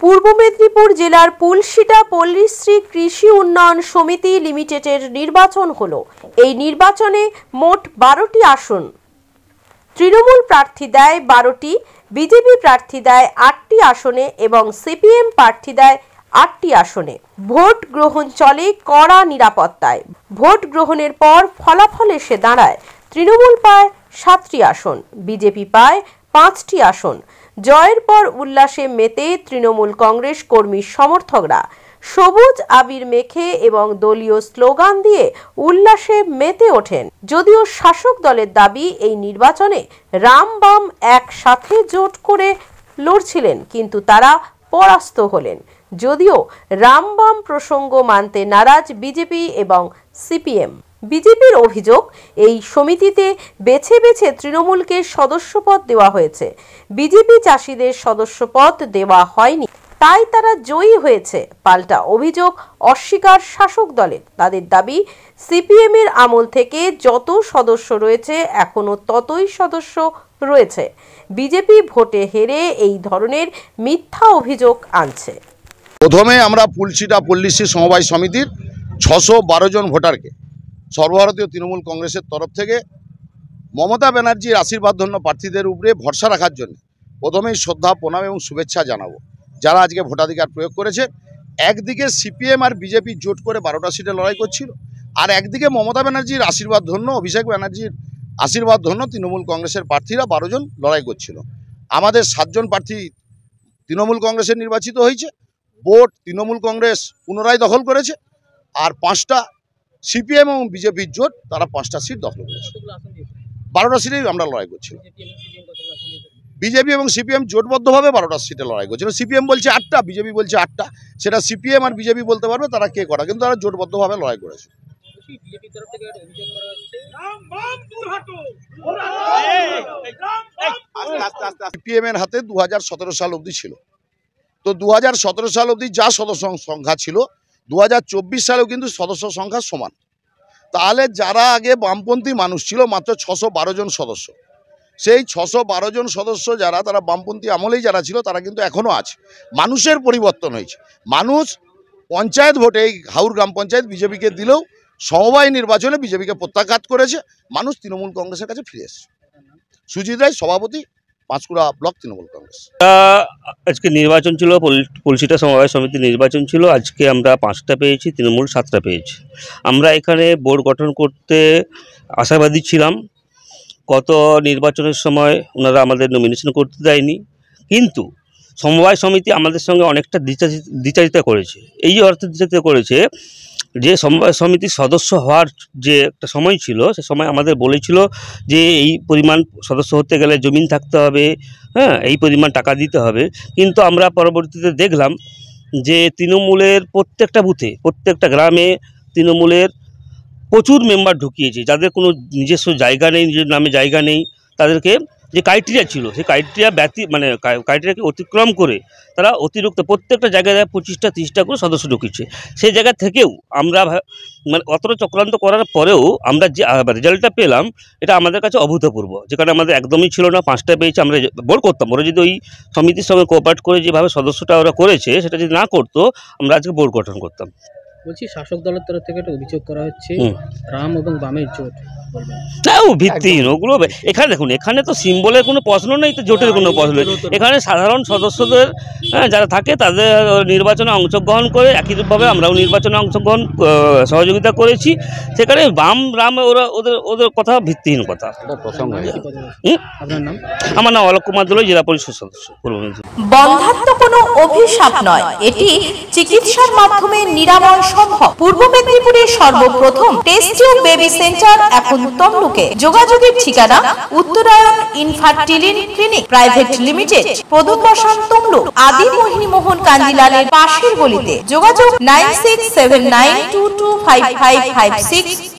পূর্ব মেদিনীপুর জেলার পুলশিটা পল্লীশ্রী কৃষি উন্নয়ন সমিতি লিমিটেডের নির্বাচন হলো। এই নির্বাচনে মোট 12টি আসন। তৃণমূল প্রার্থী দেয় 12টি, বিজেপি প্রার্থী দেয় 8টি আসনে এবং সিপিএম প্রার্থী দেয় 8টি আসনে। ভোট গ্রহণ চলে কড়া নিরাপত্তায়। ভোট গ্রহণের পর ফলাফল এসে দাঁড়ায় তৃণমূল পায় 7টি আসন, বিজেপি পায় 5টি আসন। জয়ের পর উল্লাসে মেতে তৃণমূল কংগ্রেস কর্মী সমর্থকরা সবুজ আবির মেখে এবং দলীয় স্লোগান দিয়ে উল্লাসে মেতে ওঠেন। যদিও শাসক দলের দাবি এই নির্বাচনে রাম বাম একসাথে জোট করে লড়ছিলেন, কিন্তু তারা পরাস্ত হলেন। যদিও রাম বাম প্রসঙ্গ মানতে নারাজ বিজেপি এবং সিপিএম। বিজেপির অভিযোগ, এই সমিতিতে বেছে বেছে তৃণমূলকে সদস্যপদ দেওয়া হয়েছে, বিজেপি চাষিদের সদস্যপদ দেওয়া হয়নি, তাই তারা জয়ী হয়েছে। পাল্টা অভিযোগ অস্বীকার শাসক দলের। তাদের দাবি, সিপিএম এর আমল থেকে যত সদস্য রয়েছে এখনো ততই সদস্য রয়েছে। বিজেপি ভোটে হেরে এই ধরনের মিথ্যা অভিযোগ আনছে। প্রথমে আমরা পুলশিটা পল্লীশ্রী সমবায় সমিতির 612 জন ভোটারকে সর্বভারতীয় তৃণমূল কংগ্রেসের তরফ থেকে মমতা ব্যানার্জির আশীর্বাদধন্য প্রার্থীদের উপরে ভরসা রাখার জন্য প্রথমেই শ্রদ্ধা, প্রণাম এবং শুভেচ্ছা জানাবো যারা আজকে ভোটাধিকার প্রয়োগ করেছে। একদিকে সিপিএম আর বিজেপি জোট করে 12টা সিটে লড়াই করছিল, আর একদিকে মমতা ব্যানার্জির আশীর্বাদধন্য, অভিষেক ব্যানার্জির আশীর্বাদধন্য তৃণমূল কংগ্রেসের প্রার্থীরা 12 জন লড়াই করছিল। আমাদের 7 জন প্রার্থী তৃণমূল কংগ্রেসের নির্বাচিত হয়েছে। ভোট তৃণমূল কংগ্রেস পুনরায় দখল করেছে, আর 5টা সিপিএম এবং বিজেপির জোট তারা 5টা সিট দখল করেছে। 12টা সিটেই আমরা লড়াই করছি। বিজেপি এবং সিপিএম জোটবদ্ধভাবে 12টা সিটে লড়াই করছিল। সিপিএম বলছে 8টা, বিজেপি বলছে 8টা। সেটা সিপিএম আর বিজেপি বলতে পারবে তারা কে করা, কিন্তু তারা জোটবদ্ধভাবে লড়াই করেছে। সিপিএম এর হাতে 2017 সাল অবধি ছিল, তো 2017 সাল অবধি যা সদস্য সংখ্যা ছিল 2024 সালেও কিন্তু সদস্য সংখ্যা সমান। তাহলে যারা আগে বামপন্থী মানুষ ছিল মাত্র 612 জন সদস্য, সেই 612 জন সদস্য যারা, তারা বামপন্থী আমলেই যারা ছিল তারা কিন্তু এখনও আছে। মানুষের পরিবর্তন হয়েছে। মানুষ পঞ্চায়েত ভোটে, এই হাউর গ্রাম পঞ্চায়েত বিজেপিকে দিলেও সমবায় নির্বাচনে বিজেপিকে প্রত্যাঘাত করেছে। মানুষ তৃণমূল কংগ্রেসের কাছে ফিরে এসেছে। সুজিত রায়, সভাপতি, পাঁশকুড়া ব্লক তৃণমূল কংগ্রেস। আজকে নির্বাচন ছিল, পুলশিটা সমবায় সমিতির নির্বাচন ছিল। আজকে আমরা 5টা পেয়েছি, তৃণমূল 7টা পেয়েছি। আমরা এখানে বোর্ড গঠন করতে আশাবাদী ছিলাম। গত নির্বাচনের সময় ওনারা আমাদের নমিনেশন করতে দেয়নি, কিন্তু সমবায় সমিতি আমাদের সঙ্গে অনেকটা দ্বিচারিতা করেছে। এই অর্থে দ্বিচারিতা করেছে যে সমবায় সমিতির সদস্য হওয়ার যে একটা সময় ছিল, সে সময় আমাদের বলেছিল যে এই পরিমাণ সদস্য হতে গেলে জমিন থাকতে হবে, হ্যাঁ, এই পরিমাণ টাকা দিতে হবে। কিন্তু আমরা পরবর্তীতে দেখলাম যে তৃণমূলের প্রত্যেকটা বুথে, প্রত্যেকটা গ্রামে তৃণমূলের প্রচুর মেম্বার ঢুকিয়েছে, যাদের কোনো নিজস্ব জায়গা নেই, নিজের নামে জায়গা নেই। তাদেরকে যে ক্রাইটেরিয়া ছিল, সেই ক্রাইটেরিয়াকে অতিক্রম করে তারা অতিরিক্ত প্রত্যেকটা জায়গায় 25টা 30টা করে সদস্য ঢুকিয়েছে। সেই জায়গা থেকেও আমরা অতটা চক্রান্ত করার পরেও আমরা যে রেজাল্টটা পেলাম, এটা আমাদের কাছে অভূতপূর্ব। যেখানে আমাদের একদমই ছিল না, 5টা পেয়েছি। আমরা বোর্ড করতাম, ওরা যদি ওই সমিতির সঙ্গে কোঅপারেট করে যেভাবে সদস্যটা ওরা করেছে সেটা যদি না করতো, আমরা আজকে বোর্ড গঠন করতাম। বলছি, শাসক দলের তরফ থেকে একটা অভিযোগ করা হচ্ছে রাম এবং বামের জোট। না, ও ভিত্তিহীন। ওগুলো এখানে দেখুন, এখানে তো সিম্বলের কোনো প্রশ্ন নেই, তো জোটের কোনো প্রশ্ন নেই। এখানে সাধারণ সদস্যদের যারা থাকে তাদের নির্বাচনে অংশগ্রহণ করে, একইভাবে আমরাও নির্বাচনে অংশগ্রহণ সহযোগিতা করেছি। সেখানে বাম রাম ওদের কথা ভিত্তিহীন কথা। আপনার নাম? আমার নাম অলোক কুমার দোলই, জেলা পরিষদ সদস্য, পূর্ব মেদিনীপুর। বন্ধাত্ম কোনো অভিশাপ নয়, এটি চিকিৎসার মাধ্যমে নিরাময় সম্ভব। পূর্ব মেদিনীপুরের সর্বপ্রথম টেস্ট টিউব বেবি সেন্টার এখন তমলুকে। যোগাযোগের ঠিকানা উত্তরায়ণ ইনফার্টিলিটি ক্লিনিক প্রাইভেট লিমিটেড, প্রদূত বসান তমলুক, আদি মোহিনী মোহন কাঞ্জিলালের পাশের গলিতে। যোগাযোগ 9679225556